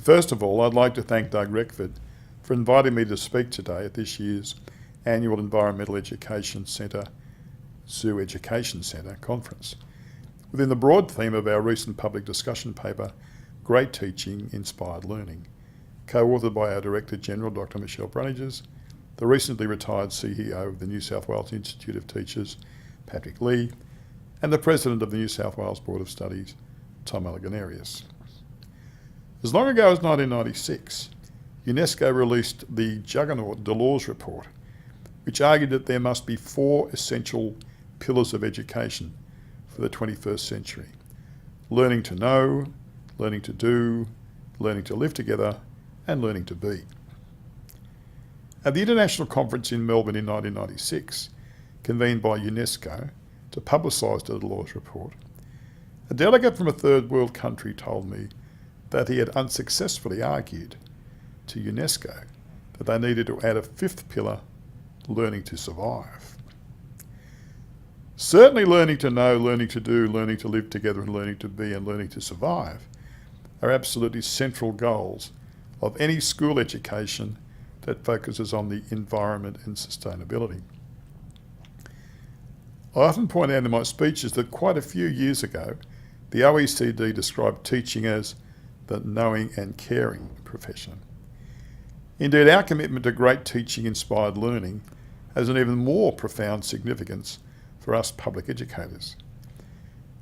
First of all, I'd like to thank Doug Reckford for inviting me to speak today at this year's annual Environmental Education Centre Zoo Education Centre Conference, within the broad theme of our recent public discussion paper, Great Teaching, Inspired Learning, co-authored by our Director General, Dr. Michelle Brunninges, the recently retired CEO of the New South Wales Institute of Teachers, Patrick Lee, and the President of the New South Wales Board of Studies, Tom Alleganerius. As long ago as 1996, UNESCO released the juggernaut Delors report, which argued that there must be 4 essential pillars of education for the 21st century: learning to know, learning to do, learning to live together, and learning to be. At the International Conference in Melbourne in 1996, convened by UNESCO to publicise the Delors report, a delegate from a third world country told me that he had unsuccessfully argued to UNESCO that they needed to add a 5th pillar, learning to survive. Certainly learning to know, learning to do, learning to live together, and learning to be and learning to survive are absolutely central goals of any school education that focuses on the environment and sustainability. I often point out in my speeches that quite a few years ago, the OECD described teaching as the knowing and caring profession. Indeed, our commitment to great teaching inspired learning has an even more profound significance for us public educators.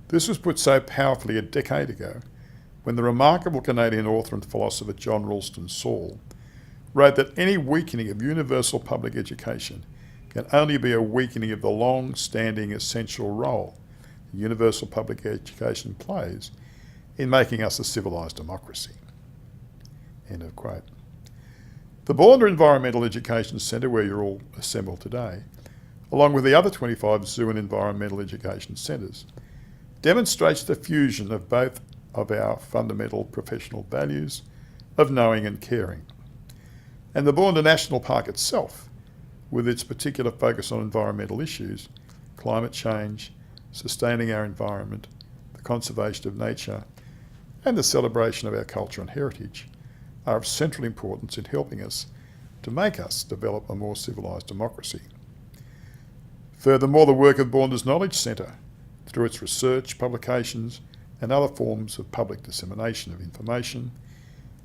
This was put so powerfully a decade ago when the remarkable Canadian author and philosopher John Ralston Saul wrote that any weakening of universal public education can only be a weakening of the long-standing essential role universal public education plays in making us a civilised democracy. End of quote. The Bournda Environmental Education Centre, where you're all assembled today, along with the other 25 zoo and environmental education centres, demonstrates the fusion of both of our fundamental professional values of knowing and caring. And the Bournda National Park itself, with its particular focus on environmental issues, climate change, sustaining our environment, the conservation of nature, and the celebration of our culture and heritage, are of central importance in helping us to make us develop a more civilised democracy. Furthermore, the work of Bournda's Knowledge Centre, through its research, publications, and other forms of public dissemination of information,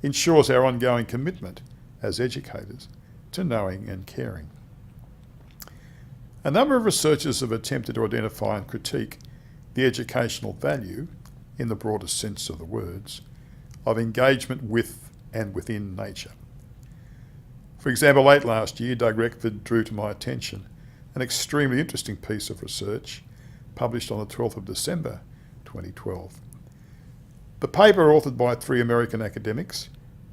ensures our ongoing commitment as educators to knowing and caring. A number of researchers have attempted to identify and critique the educational value, in the broadest sense of the words, of engagement with and within nature. For example, late last year, Doug Reckford drew to my attention an extremely interesting piece of research published on the 12th of December 2012. The paper, authored by 3 American academics,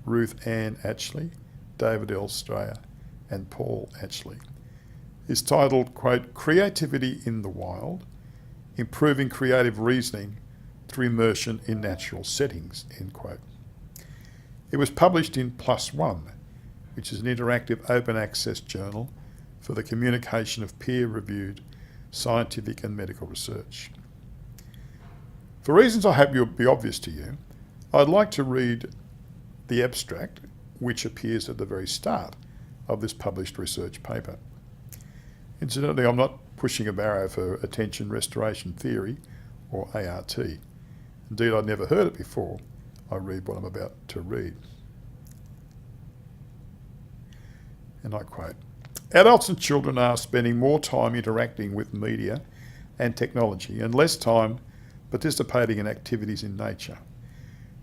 Ruth Ann Atchley, David L. Strayer, and Paul Atchley, is titled, quote, "Creativity in the Wild, Improving Creative Reasoning Through Immersion in Natural Settings," end quote. It was published in PLUS ONE, which is an interactive open access journal for the communication of peer-reviewed scientific and medical research. For reasons I hope will be obvious to you, I'd like to read the abstract, which appears at the very start of this published research paper. Incidentally, I'm not pushing a barrow for attention restoration theory, or ART. Indeed, I'd never heard it before I read what I'm about to read. And I quote, "Adults and children are spending more time interacting with media and technology and less time participating in activities in nature.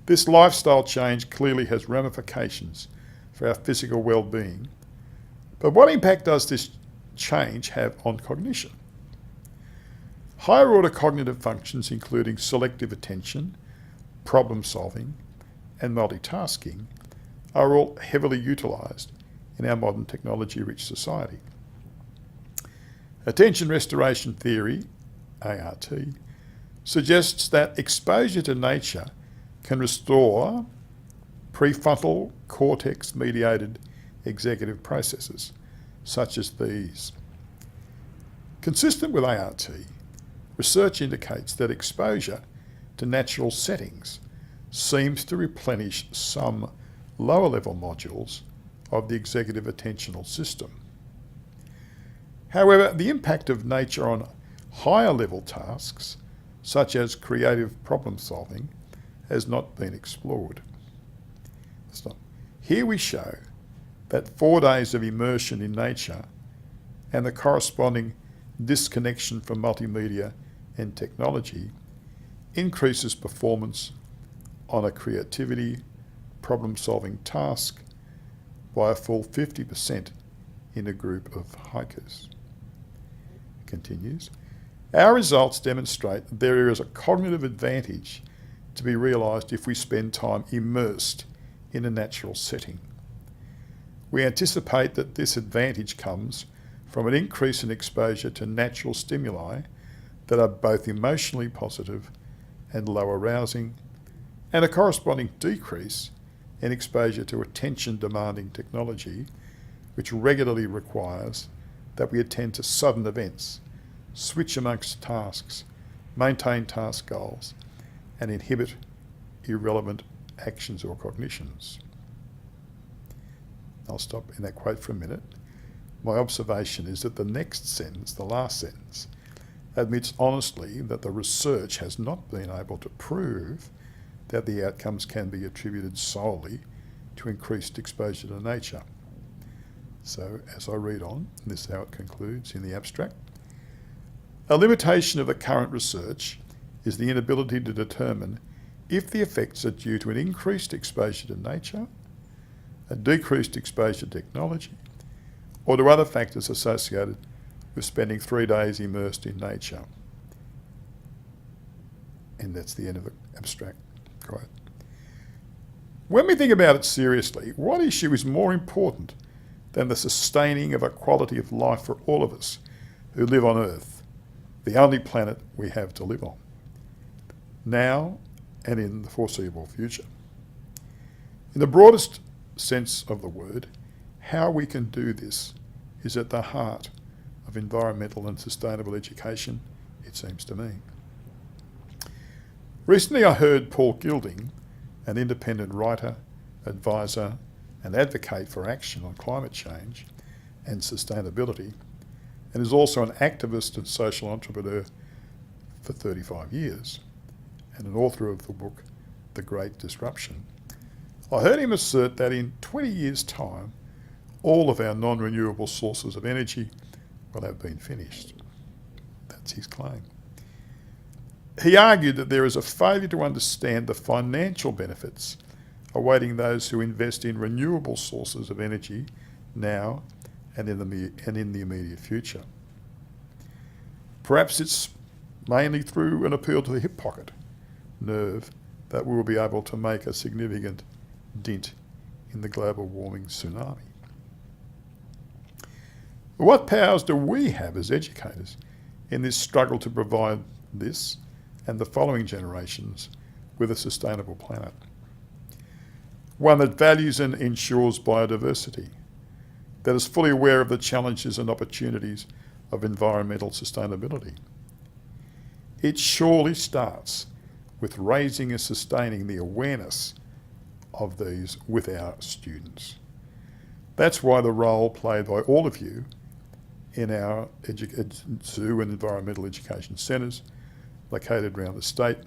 This lifestyle change clearly has ramifications for our physical well-being. But what impact does this change have on cognition? Higher order cognitive functions, including selective attention, problem solving, and multitasking, are all heavily utilised in our modern technology-rich society. Attention restoration theory, ART, suggests that exposure to nature can restore prefrontal cortex-mediated executive processes, such as these. Consistent with ART, research indicates that exposure to natural settings seems to replenish some lower level modules of the executive attentional system. However, the impact of nature on higher level tasks, such as creative problem solving, has not been explored. Here we show that 4 days of immersion in nature and the corresponding disconnection from multimedia and technology increases performance on a creativity, problem-solving task by a full 50% in a group of hikers. It continues, our results demonstrate that there is a cognitive advantage to be realised if we spend time immersed in a natural setting. We anticipate that this advantage comes from an increase in exposure to natural stimuli that are both emotionally positive and low arousing, and a corresponding decrease in exposure to attention-demanding technology, which regularly requires that we attend to sudden events, switch amongst tasks, maintain task goals, and inhibit irrelevant actions or cognitions. I'll stop in that quote for a minute. My observation is that the next sentence, the last sentence, admits honestly that the research has not been able to prove that the outcomes can be attributed solely to increased exposure to nature. So as I read on, and this is how it concludes in the abstract, a limitation of the current research is the inability to determine if the effects are due to an increased exposure to nature, a decreased exposure to technology, or to other factors associated with spending 3 days immersed in nature. And that's the end of the abstract quote. When we think about it seriously, what issue is more important than the sustaining of a quality of life for all of us who live on Earth, the only planet we have to live on, now and in the foreseeable future? In the broadest sense of the word, how we can do this is at the heart of environmental and sustainable education, it seems to me. Recently I heard Paul Gilding, an independent writer, advisor and advocate for action on climate change and sustainability, and is also an activist and social entrepreneur for 35 years, and an author of the book The Great Disruption. I heard him assert that in 20 years' time, all of our non-renewable sources of energy will have been finished. That's his claim. He argued that there is a failure to understand the financial benefits awaiting those who invest in renewable sources of energy now and in the immediate future. Perhaps it's mainly through an appeal to the hip pocket nerve that we will be able to make a significant dent in the global warming tsunami. What powers do we have as educators in this struggle to provide this and the following generations with a sustainable planet? One that values and ensures biodiversity, that is fully aware of the challenges and opportunities of environmental sustainability. It surely starts with raising and sustaining the awareness of these with our students. That's why the role played by all of you in our zoo and environmental education centres located around the state,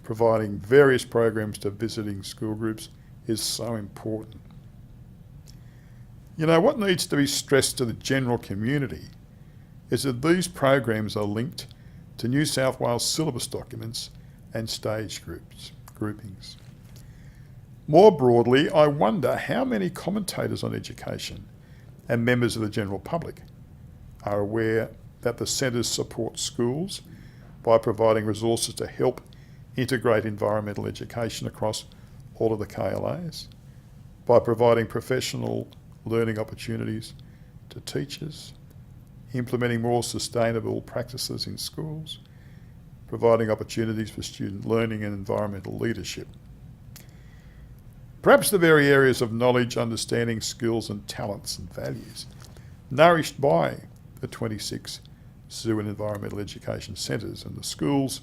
providing various programs to visiting school groups, is so important. You know, what needs to be stressed to the general community is that these programs are linked to New South Wales syllabus documents and stage groupings. More broadly, I wonder how many commentators on education and members of the general public are aware that the centres support schools by providing resources to help integrate environmental education across all of the KLAs, by providing professional learning opportunities to teachers, implementing more sustainable practices in schools, providing opportunities for student learning and environmental leadership. Perhaps the very areas of knowledge, understanding, skills and talents and values nourished by the 26 zoo and environmental education centres and the schools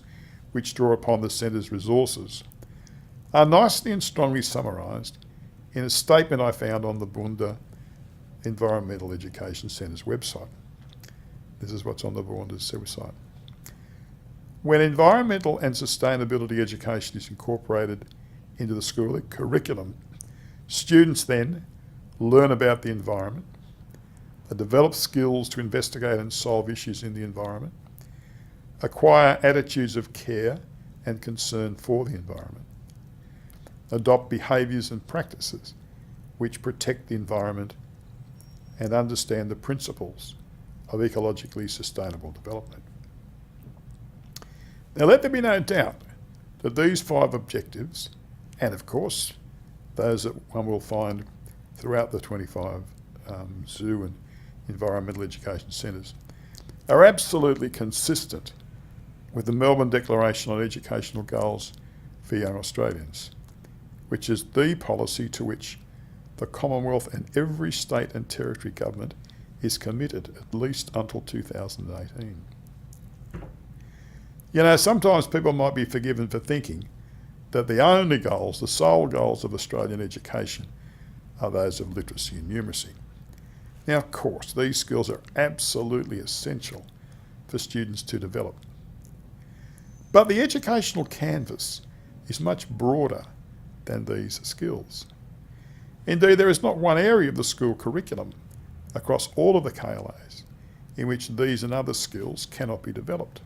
which draw upon the centre's resources are nicely and strongly summarised in a statement I found on the Bournda Environmental Education Centre's website. This is what's on the Bournda's website. When environmental and sustainability education is incorporated into the school curriculum, students then learn about the environment, they develop skills to investigate and solve issues in the environment, acquire attitudes of care and concern for the environment, adopt behaviours and practices which protect the environment, and understand the principles of ecologically sustainable development. Now, let there be no doubt that these 5 objectives, and of course those that one will find throughout the 25 zoo and environmental education centres, are absolutely consistent with the Melbourne Declaration on Educational Goals for Young Australians, which is the policy to which the Commonwealth and every state and territory government is committed, at least until 2018. You know, sometimes people might be forgiven for thinking that the only goals, the sole goals of Australian education are those of literacy and numeracy. Now, of course, these skills are absolutely essential for students to develop. But the educational canvas is much broader than these skills. Indeed, there is not one area of the school curriculum across all of the KLAs in which these and other skills cannot be developed.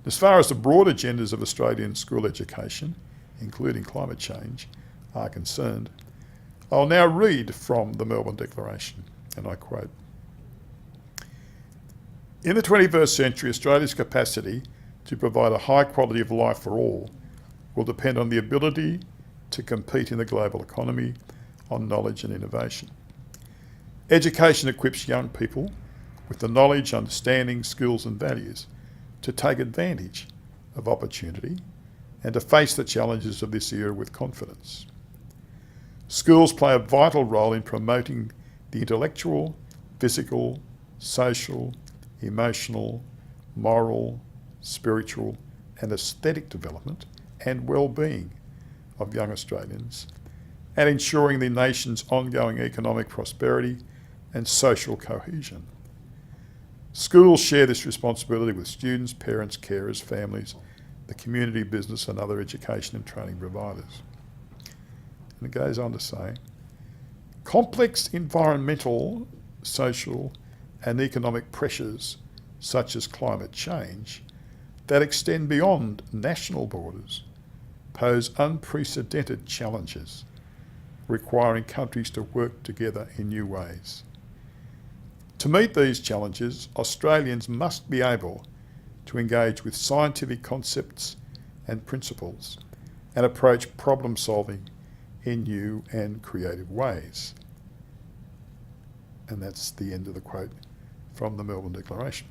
As far as the broad agendas of Australian school education, including climate change, are concerned, I'll now read from the Melbourne Declaration, and I quote, "In the 21st century, Australia's capacity to provide a high quality of life for all will depend on the ability to compete in the global economy on knowledge and innovation. Education equips young people with the knowledge, understanding, skills and values to take advantage of opportunity and to face the challenges of this era with confidence. Schools play a vital role in promoting the intellectual, physical, social, emotional, moral, spiritual and aesthetic development and well-being of young Australians and ensuring the nation's ongoing economic prosperity and social cohesion. Schools share this responsibility with students, parents, carers, families, the community, business and other education and training providers." And it goes on to say, "Complex environmental, social and economic pressures such as climate change that extend beyond national borders pose unprecedented challenges requiring countries to work together in new ways. To meet these challenges, Australians must be able to engage with scientific concepts and principles and approach problem solving in new and creative ways." And that's the end of the quote from the Melbourne Declaration.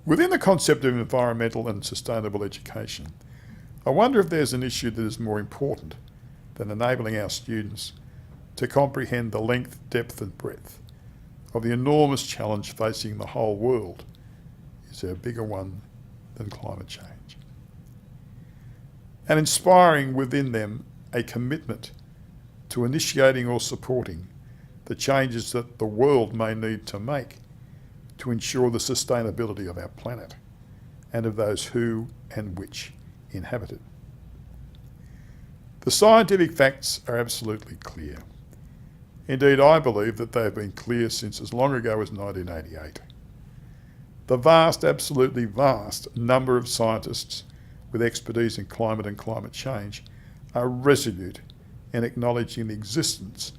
Within the concept of environmental and sustainable education, I wonder if there's an issue that is more important than enabling our students to comprehend the length, depth and breadth of the enormous challenge facing the whole world. Is there a bigger one than climate change? And inspiring within them a commitment to initiating or supporting the changes that the world may need to make to ensure the sustainability of our planet and of those who and which inhabit it. The scientific facts are absolutely clear. Indeed, I believe that they have been clear since as long ago as 1988. The vast, absolutely vast number of scientists with expertise in climate and climate change are resolute in acknowledging the existence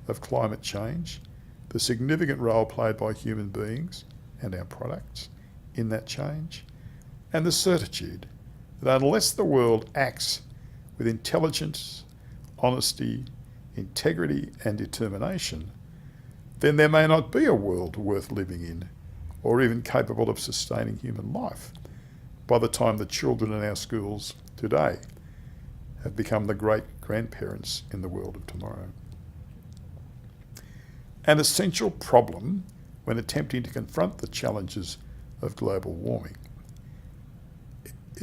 of climate change, the significant role played by human beings and our products in that change, and the certitude that unless the world acts with intelligence, honesty, integrity and determination, then there may not be a world worth living in or even capable of sustaining human life by the time the children in our schools today have become the great grandparents in the world of tomorrow. An essential problem when attempting to confront the challenges of global warming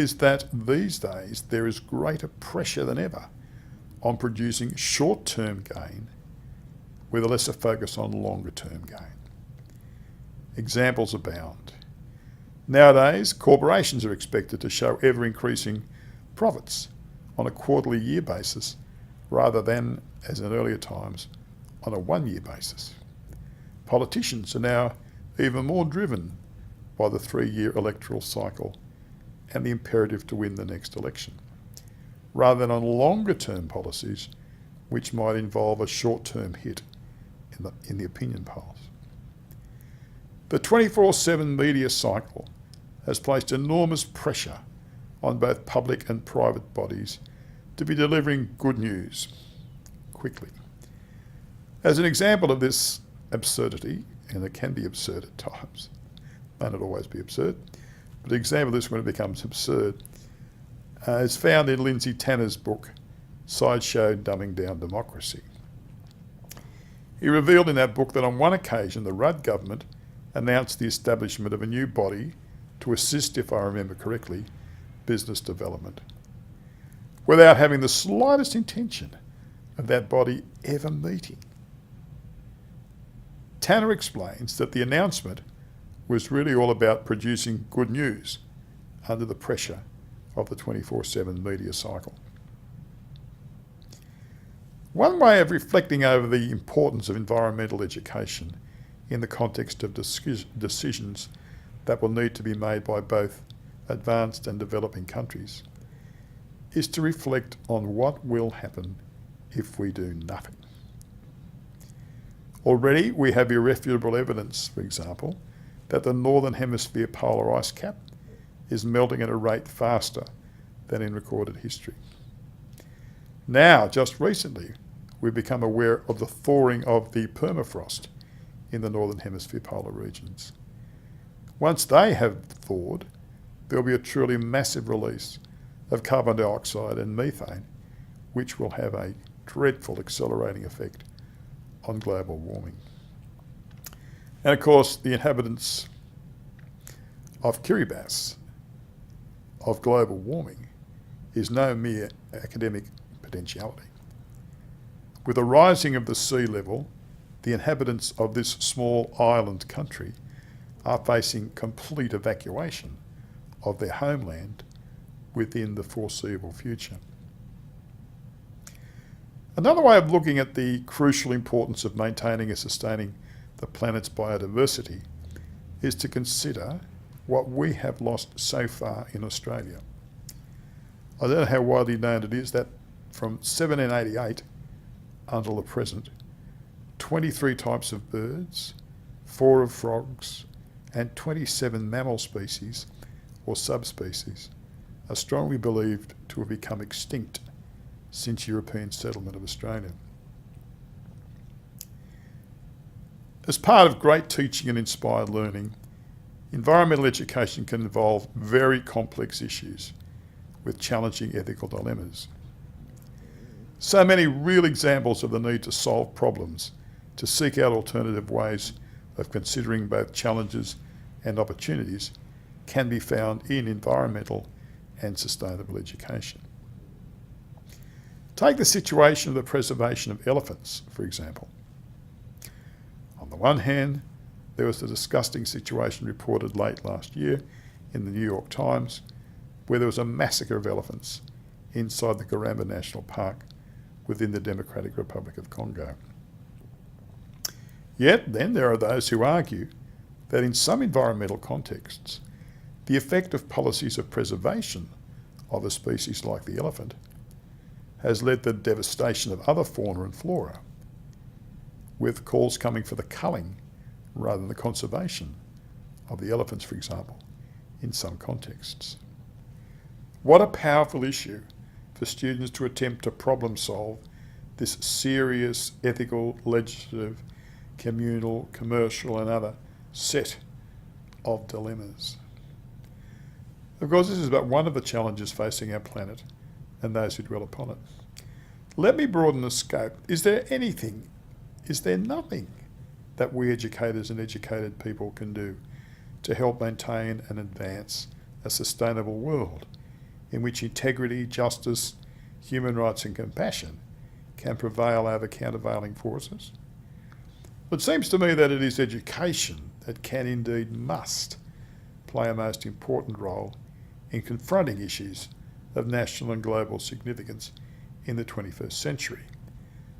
is that these days there is greater pressure than ever on producing short-term gain with a lesser focus on longer-term gain. Examples abound. Nowadays, corporations are expected to show ever-increasing profits on a quarterly year basis rather than, as in earlier times, on a one-year basis. Politicians are now even more driven by the 3-year electoral cycle and the imperative to win the next election, rather than on longer-term policies which might involve a short-term hit in the opinion polls. The 24/7 media cycle has placed enormous pressure on both public and private bodies to be delivering good news quickly. As an example of this absurdity, and it can be absurd at times, may not always be absurd, but an example of this when it becomes absurd is found in Lindsay Tanner's book, Sideshow Dumbing Down Democracy. He revealed in that book that on one occasion the Rudd government announced the establishment of a new body to assist, if I remember correctly, business development, without having the slightest intention of that body ever meeting. Tanner explains that the announcement was really all about producing good news under the pressure of the 24/7 media cycle. One way of reflecting over the importance of environmental education in the context of decisions that will need to be made by both advanced and developing countries is to reflect on what will happen if we do nothing. Already we have irrefutable evidence, for example, that the Northern Hemisphere polar ice cap is melting at a rate faster than in recorded history. Now, just recently, we've become aware of the thawing of the permafrost in the Northern Hemisphere polar regions. Once they have thawed, there'll be a truly massive release of carbon dioxide and methane, which will have a dreadful accelerating effect on global warming. And of course, the inhabitants of Kiribati of global warming is no mere academic potentiality. With the rising of the sea level, the inhabitants of this small island country are facing complete evacuation of their homeland within the foreseeable future. Another way of looking at the crucial importance of maintaining and sustaining the planet's biodiversity is to consider what we have lost so far in Australia. I don't know how widely known it is that from 1788 until the present, 23 types of birds, 4 of frogs, and 27 mammal species or subspecies are strongly believed to have become extinct since European settlement of Australia. As part of great teaching and inspired learning, environmental education can involve very complex issues with challenging ethical dilemmas. So many real examples of the need to solve problems, to seek out alternative ways of considering both challenges and opportunities can be found in environmental and sustainable education. Take the situation of the preservation of elephants, for example. On the one hand, there was the disgusting situation reported late last year in the New York Times, where there was a massacre of elephants inside the Garamba National Park within the Democratic Republic of Congo. Yet then there are those who argue that in some environmental contexts, the effect of policies of preservation of a species like the elephant has led to the devastation of other fauna and flora, with calls coming for the culling rather than the conservation of the elephants, for example, in some contexts. What a powerful issue for students to attempt to problem solve this serious ethical, legislative, communal, commercial and other set of dilemmas. Of course, this is but one of the challenges facing our planet and those who dwell upon it. Let me broaden the scope. Is there nothing that we educators and educated people can do to help maintain and advance a sustainable world in which integrity, justice, human rights and compassion can prevail over countervailing forces? It seems to me that it is education that can, indeed must, play a most important role in confronting issues of national and global significance in the 21st century,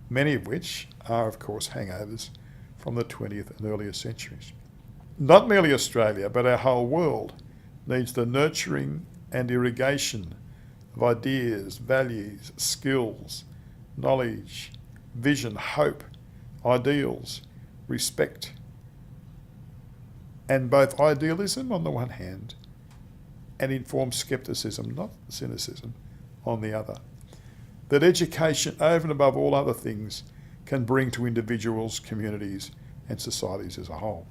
many of which are, of course, hangovers from the 20th and earlier centuries. Not merely Australia, but our whole world needs the nurturing and irrigation of ideas, values, skills, knowledge, vision, hope, ideals, respect, and both idealism on the one hand and informed scepticism, not cynicism, on the other. That education, over and above all other things, can bring to individuals, communities, and societies as a whole.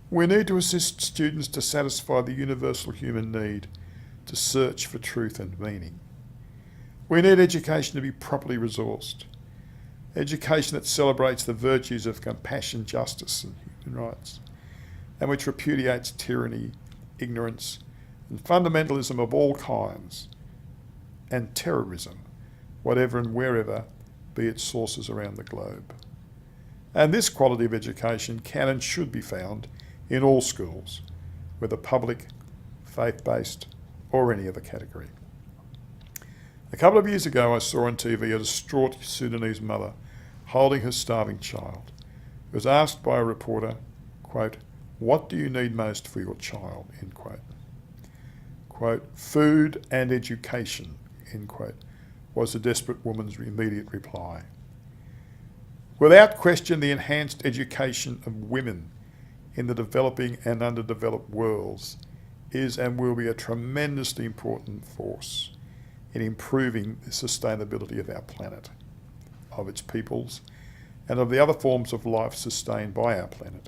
We need to assist students to satisfy the universal human need to search for truth and meaning. We need education to be properly resourced, education that celebrates the virtues of compassion, justice, and human rights, and which repudiates tyranny, ignorance, and fundamentalism of all kinds, and terrorism, whatever and wherever be its sources around the globe. And this quality of education can and should be found in all schools, whether public, faith-based, or any other category. A couple of years ago, I saw on TV a distraught Sudanese mother holding her starving child, who was asked by a reporter, quote, "What do you need most for your child?" end quote. Quote, "Food and education," end quote, was the desperate woman's immediate reply. Without question, the enhanced education of women in the developing and underdeveloped worlds is and will be a tremendously important force in improving the sustainability of our planet, of its peoples, and of the other forms of life sustained by our planet.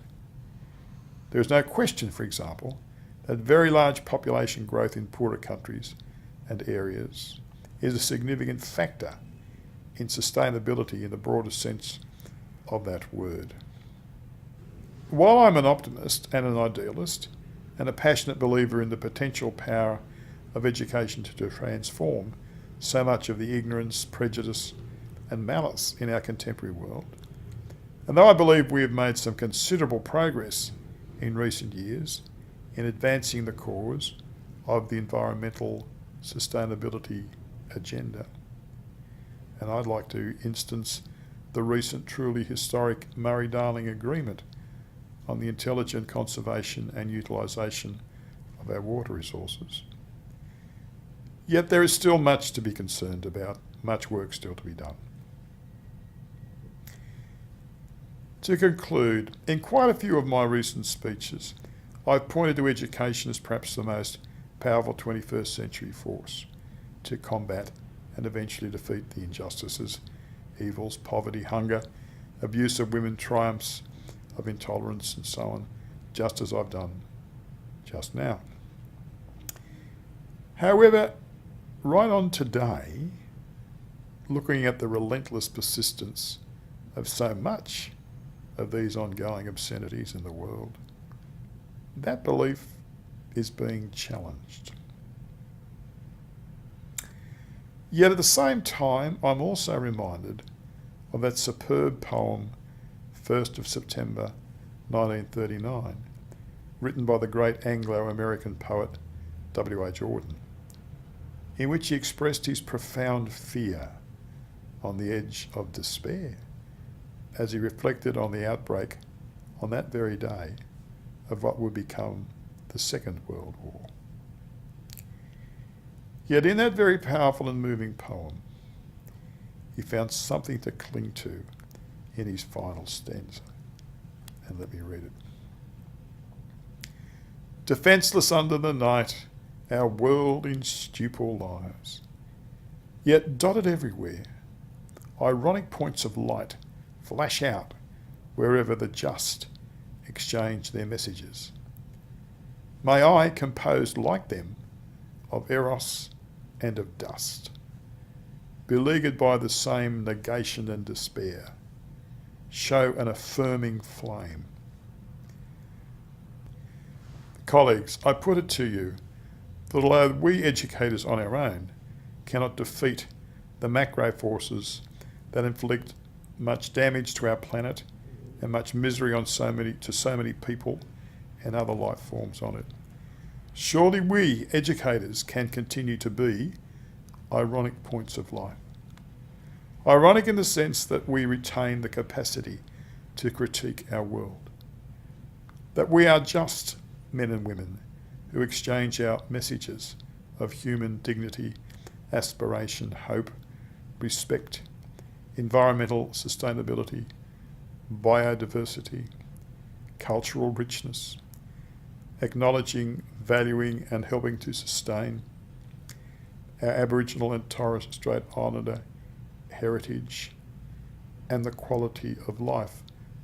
There is no question, for example, that very large population growth in poorer countries and areas is a significant factor in sustainability in the broadest sense of that word. While I'm an optimist and an idealist and a passionate believer in the potential power of education to transform so much of the ignorance, prejudice and malice in our contemporary world, and though I believe we have made some considerable progress in recent years in advancing the cause of the environmental sustainability agenda, and I'd like to instance the recent truly historic Murray-Darling Agreement on the intelligent conservation and utilisation of our water resources. Yet there is still much to be concerned about, much work still to be done. To conclude, in quite a few of my recent speeches, I've pointed to education as perhaps the most powerful 21st century force to combat and eventually defeat the injustices, evils, poverty, hunger, abuse of women, triumphs of intolerance and so on, just as I've done just now. However, right on today, looking at the relentless persistence of so much of these ongoing obscenities in the world, that belief is being challenged. Yet at the same time, I'm also reminded of that superb poem, 1st of September 1939, written by the great Anglo-American poet W.H. Auden, in which he expressed his profound fear on the edge of despair as he reflected on the outbreak on that very day of what would become the Second World War. Yet in that very powerful and moving poem, he found something to cling to in his final stanza. And let me read it. Defenceless under the night, our world in stupor lies. Yet dotted everywhere, ironic points of light flash out wherever the just exchange their messages. May I, composed like them, of eros and of dust, beleaguered by the same negation and despair, show an affirming flame. Colleagues, I put it to you that although we educators on our own cannot defeat the macro forces that inflict much damage to our planet and much misery on so many people and other life forms on it, surely we educators can continue to be ironic points of light. Ironic in the sense that we retain the capacity to critique our world, that we are just men and women who exchange our messages of human dignity, aspiration, hope, respect, environmental sustainability, biodiversity, cultural richness, acknowledging, valuing and helping to sustain our Aboriginal and Torres Strait Islander heritage and the quality of life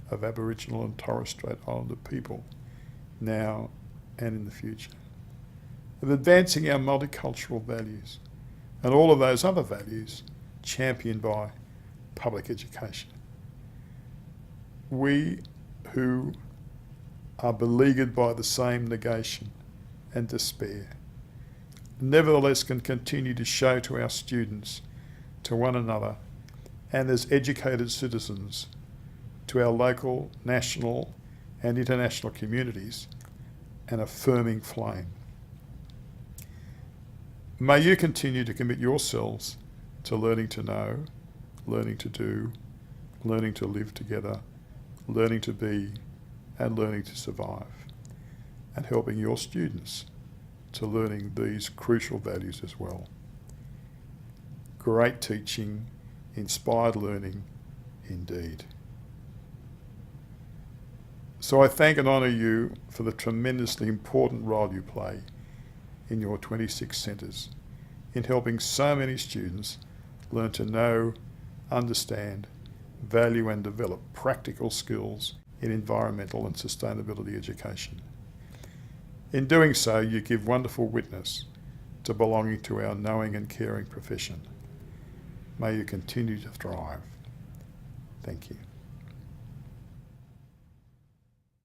of Aboriginal and Torres Strait Islander people now and in the future, of advancing our multicultural values and all of those other values championed by public education. We who are beleaguered by the same negation and despair, nevertheless can continue to show to our students, to one another, and as educated citizens, to our local, national and international communities, an affirming flame. May you continue to commit yourselves to learning to know, learning to do, learning to live together, learning to be, and learning to survive, and helping your students to learning these crucial values as well. Great teaching, inspired learning, indeed. So I thank and honour you for the tremendously important role you play in your 26 centres in helping so many students learn to know, understand, value and develop practical skills in environmental and sustainability education. In doing so, you give wonderful witness to belonging to our knowing and caring profession. May you continue to thrive. Thank you.